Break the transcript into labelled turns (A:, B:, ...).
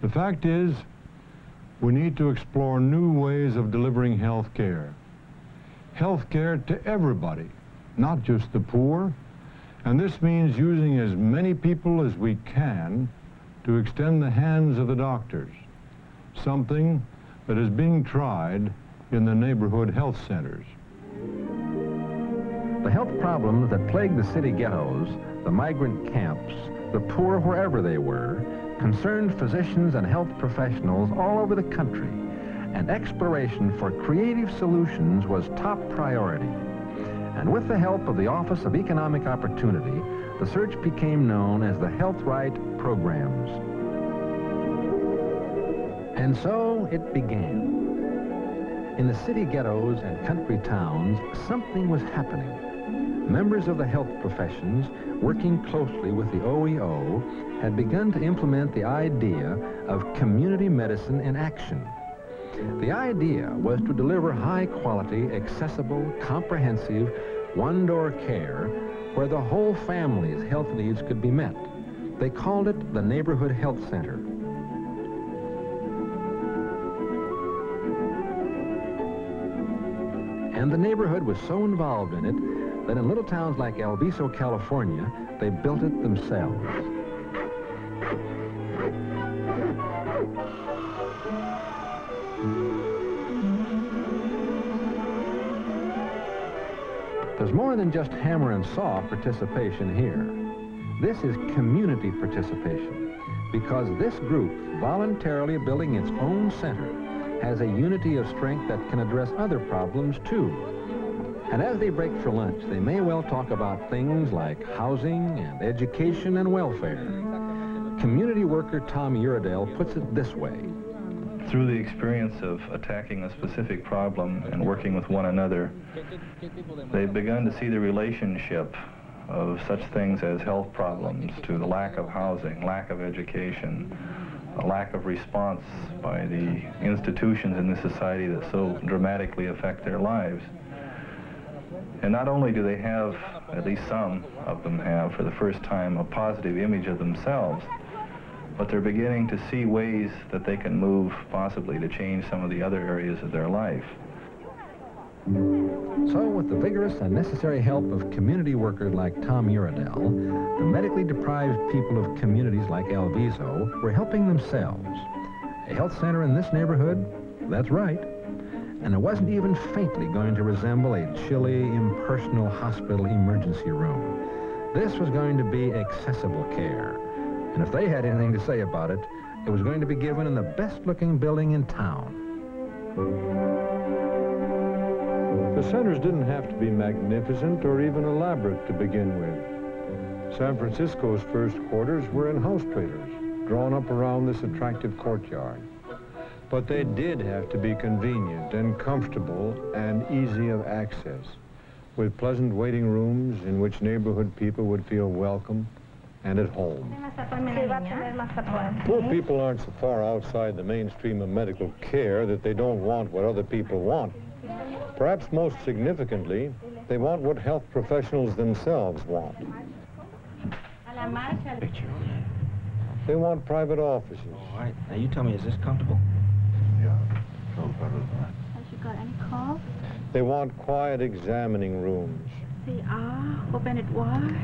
A: The fact is, we need to explore new ways of delivering health care. Health care to everybody, not just the poor. And this means using as many people as we can to extend the hands of the doctors, something that is being tried in the neighborhood health centers.
B: The health problems that plague the city ghettos, the migrant camps, the poor wherever they were, concerned physicians and health professionals all over the country, and exploration for creative solutions was top priority. And with the help of the Office of Economic Opportunity, the search became known as the Health Right Programs. And so it began. In the city ghettos and country towns, something was happening. Members of the health professions, working closely with the OEO, had begun to implement the idea of community medicine in action. The idea was to deliver high-quality, accessible, comprehensive, one-door care where the whole family's health needs could be met. They called it the Neighborhood Health Center. And the neighborhood was so involved in it that in little towns like El Viso, California, they built it themselves. There's more than just hammer and saw participation here. This is community participation, because this group, voluntarily building its own center, has a unity of strength that can address other problems too. And as they break for lunch, they may well talk about things like housing and education and welfare. Community worker Tom Uredale puts it this way.
C: Through the experience of attacking a specific problem and working with one another, they've begun to see the relationship of such things as health problems to the lack of housing, lack of education, a lack of response by the institutions in the society that so dramatically affect their lives. And not only do they have, at least some of them have, for the first time, a positive image of themselves, but they're beginning to see ways that they can move, possibly, to change some of the other areas of their life.
B: So, with the vigorous and necessary help of community workers like Tom Uredale, the medically deprived people of communities like El Viso were helping themselves. A health center in this neighborhood? That's right. And it wasn't even faintly going to resemble a chilly, impersonal hospital emergency room. This was going to be accessible care. And if they had anything to say about it, it was going to be given in the best-looking building in town.
A: The centers didn't have to be magnificent or even elaborate to begin with. San Francisco's first quarters were in house trailers, drawn up around this attractive courtyard. But they did have to be convenient and comfortable and easy of access, with pleasant waiting rooms in which neighborhood people would feel welcome and at home. Poor people aren't so far outside the mainstream of medical care that they don't want what other people want. Perhaps most significantly, they want what health professionals themselves want. They want private offices.
D: All right. Now you tell me, is this comfortable?
C: Yeah.
E: Has you got any calls?
A: They want quiet examining rooms.
E: They are open at wide.